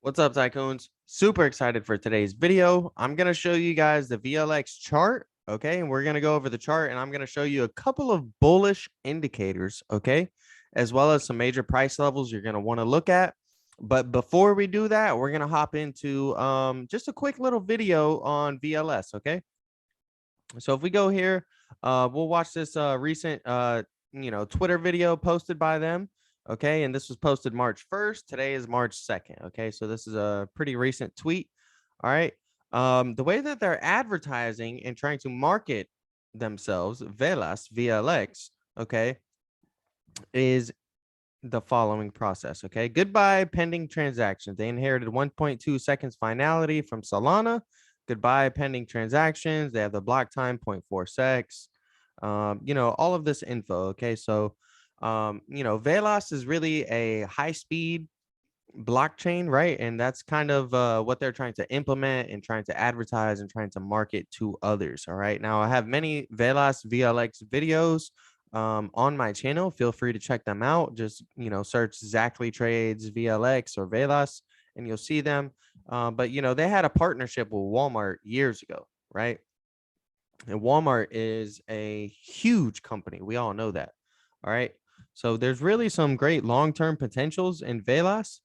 What's up, tycoons? Super excited for today's video. I'm going to show you guys the VLX chart. Okay. And we're going to go over the chart and I'm going to show you a couple of bullish indicators. Okay. As well as some major price levels you're going to want to look at. But before we do that, we're going to hop into just a quick little video on VLS. Okay. So if we go here, we'll watch this recent, Twitter video posted by them. Okay. And this was posted March 1st. Today is March 2nd. Okay. So this is a pretty recent tweet. All right. The way that they're advertising and trying to market themselves, Velas, VLX, okay, is the following process. Okay. Goodbye pending transactions. They inherited 1.2 seconds finality from Solana. Goodbye pending transactions. They have the block time 0.4 secs. All of this info. Okay. So, Velas is really a high speed blockchain, right? And that's kind of what they're trying to implement and trying to advertise and trying to market to others. All right. Now, I have many Velas VLX videos on my channel. Feel free to check them out. Just, search ZachlyTrades VLX or Velas and you'll see them. But, they had a partnership with Walmart years ago, right? And Walmart is a huge company. We all know that. All right. So there's really some great long-term potentials in Velas.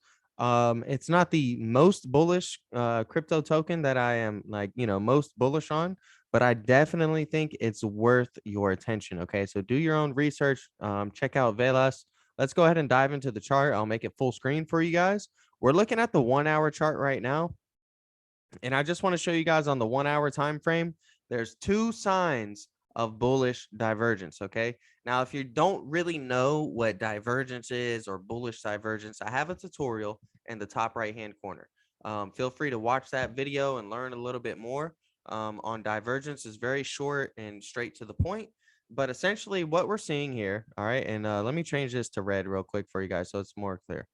It's not the most bullish crypto token that I am most bullish on, but I definitely think it's worth your attention. Okay. So do your own research. Check out Velas. Let's go ahead and dive into the chart. I'll make it full screen for you guys. We're looking at the 1 hour chart right now. And I just want to show you guys on the 1 hour time frame, there's two signs of bullish divergence. Okay. Now, if you don't really know what divergence is or bullish divergence, I have a tutorial in the top right hand corner. Feel free to watch that video and learn a little bit more on divergence. Is very short and straight to the point. But essentially what we're seeing here. All right. And let me change this to red real quick for you guys so it's more clear.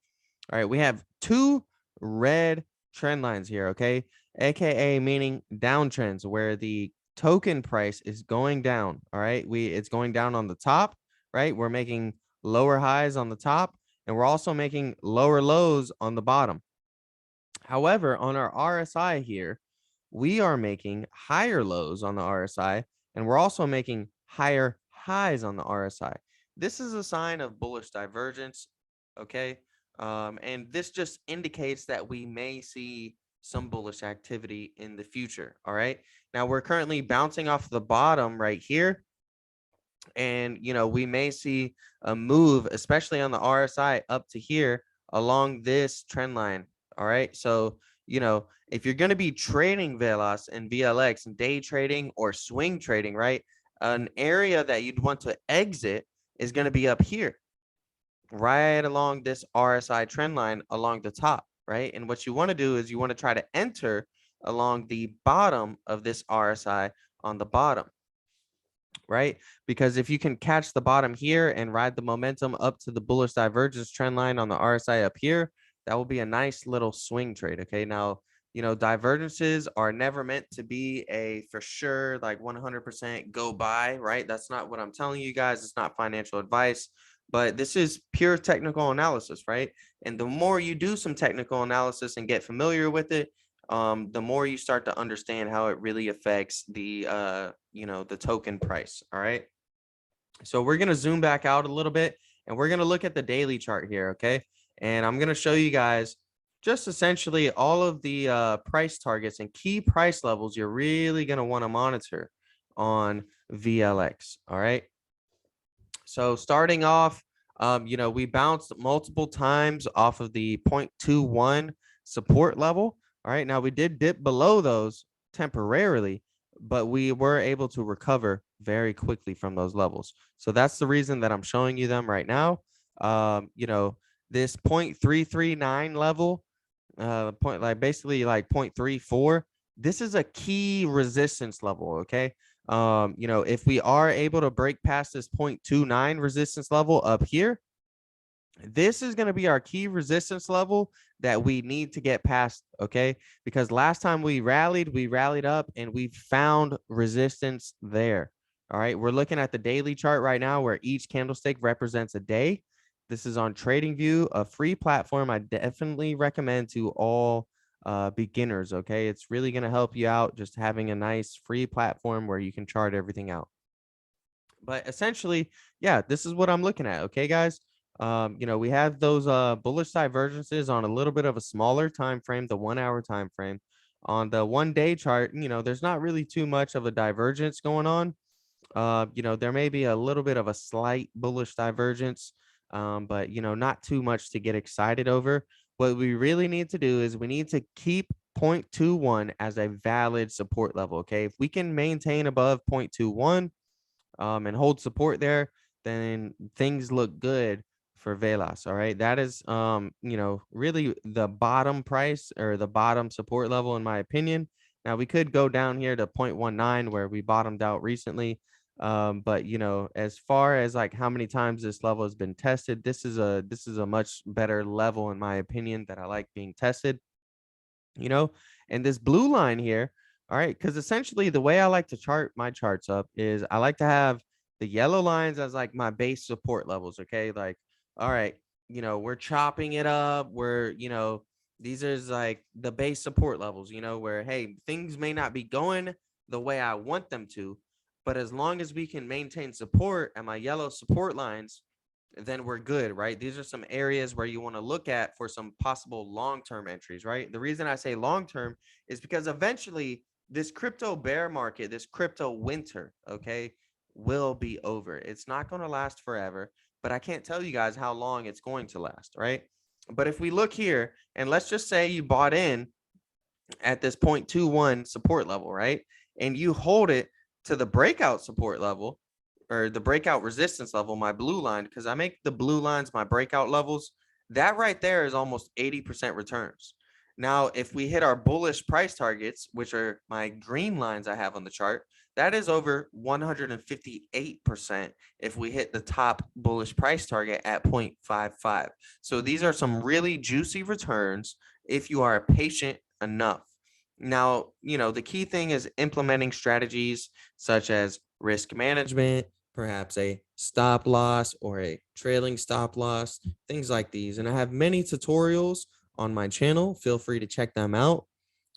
All right. We have two red trend lines here. Okay. AKA meaning downtrends where the token price is going down. All right. It's going down on the top, right? We're making lower highs on the top and we're also making lower lows on the bottom. However, on our RSI here, we are making higher lows on the RSI and we're also making higher highs on the RSI. This is a sign of bullish divergence. Okay. And this just indicates that we may see some bullish activity in the future. All right. Now we're currently bouncing off the bottom right here. And, we may see a move, especially on the RSI up to here along this trend line. All right. So, if you're going to be trading Velas and VLX and day trading or swing trading, right, an area that you'd want to exit is going to be up here, right along this RSI trend line along the top, right? And what you want to do is you want to try to enter along the bottom of this RSI on the bottom, right? Because if you can catch the bottom here and ride the momentum up to the bullish divergence trend line on the RSI up here, that will be a nice little swing trade. Okay. Now, divergences are never meant to be a for sure, like 100% go buy, right? That's not what I'm telling you guys. It's not financial advice, but this is pure technical analysis, right? And the more you do some technical analysis and get familiar with it, the more you start to understand how it really affects the the token price. All right. So we're going to zoom back out a little bit and we're going to look at the daily chart here. Okay. And I'm going to show you guys just essentially all of the price targets and key price levels you're really going to want to monitor on VLX. All right. So starting off, we bounced multiple times off of the 0.21 support level. All right. Now we did dip below those temporarily, but we were able to recover very quickly from those levels. So that's the reason that I'm showing you them right now. This 0.339 level, basically like 0.34. This is a key resistance level. Okay. If we are able to break past this 0.29 resistance level up here, this is going to be our key resistance level that we need to get past. Okay. Because last time we rallied up and we found resistance there. All right. We're looking at the daily chart right now where each candlestick represents a day. This is on TradingView, a free platform I definitely recommend to all beginners. Okay, it's really going to help you out just having a nice free platform where you can chart everything out. But essentially, yeah, this is what I'm looking at. Okay, guys. We have those bullish divergences on a little bit of a smaller time frame, the 1 hour time frame. On the 1 day chart, there's not really too much of a divergence going on. There may be a little bit of a slight bullish divergence, but not too much to get excited over. What we really need to do is we need to keep 0.21 as a valid support level. Okay, if we can maintain above 0.21 and hold support there, then things look good for Velas. All right. That is, really the bottom price or the bottom support level, in my opinion. Now we could go down here to 0.19 where we bottomed out recently. But as far as like how many times this level has been tested, this is a much better level, in my opinion, that I like being tested. And this blue line here, all right, because essentially the way I like to chart my charts up is I like to have the yellow lines as like my base support levels. Okay, like, all right, we're chopping it up, these are like the base support levels, where, hey, things may not be going the way I want them to, but as long as we can maintain support at my yellow support lines, then we're good, right? These are some areas where you want to look at for some possible long-term entries, right? The reason I say long-term is because eventually this crypto bear market, this crypto winter, okay, will be over. It's not going to last forever, but I can't tell you guys how long it's going to last, right? But if we look here, and let's just say you bought in at this 0.21 support level, right? And you hold it to the breakout support level, or the breakout resistance level, my blue line, because I make the blue lines my breakout levels. That right there is almost 80% returns. Now, if we hit our bullish price targets, which are my green lines I have on the chart, that is over 158% if we hit the top bullish price target at 0.55. So these are some really juicy returns if you are patient enough. Now, the key thing is implementing strategies such as risk management, perhaps a stop loss or a trailing stop loss, things like these. And I have many tutorials on my channel. Feel free to check them out.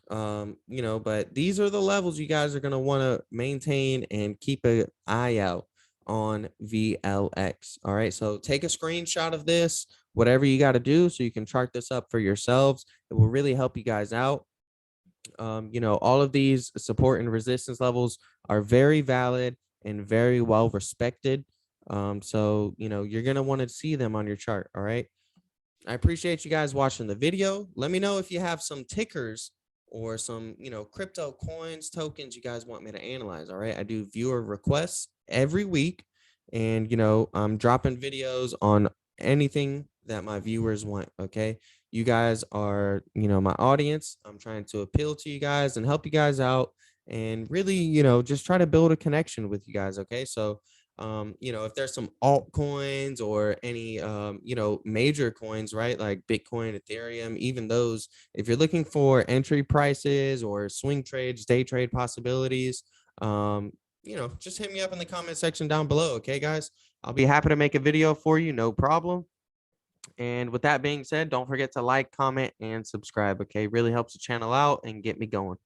But these are the levels you guys are going to want to maintain and keep an eye out on VLX. All right. So take a screenshot of this, whatever you got to do, so you can chart this up for yourselves. It will really help you guys out. All of these support and resistance levels are very valid and very well respected. So you're going to want to see them on your chart. All right. I appreciate you guys watching the video. Let me know if you have some tickers or some, crypto coins, tokens you guys want me to analyze. All right. I do viewer requests every week, and, I'm dropping videos on anything that my viewers want. Okay. You guys are, my audience. I'm trying to appeal to you guys and help you guys out, and really, just try to build a connection with you guys. Okay. So, if there's some altcoins or any, major coins, right, like Bitcoin, Ethereum, even those, if you're looking for entry prices or swing trades, day trade possibilities, just hit me up in the comment section down below. Okay, guys, I'll be happy to make a video for you. No problem. And with that being said, don't forget to like, comment, and subscribe. Okay, really helps the channel out and get me going.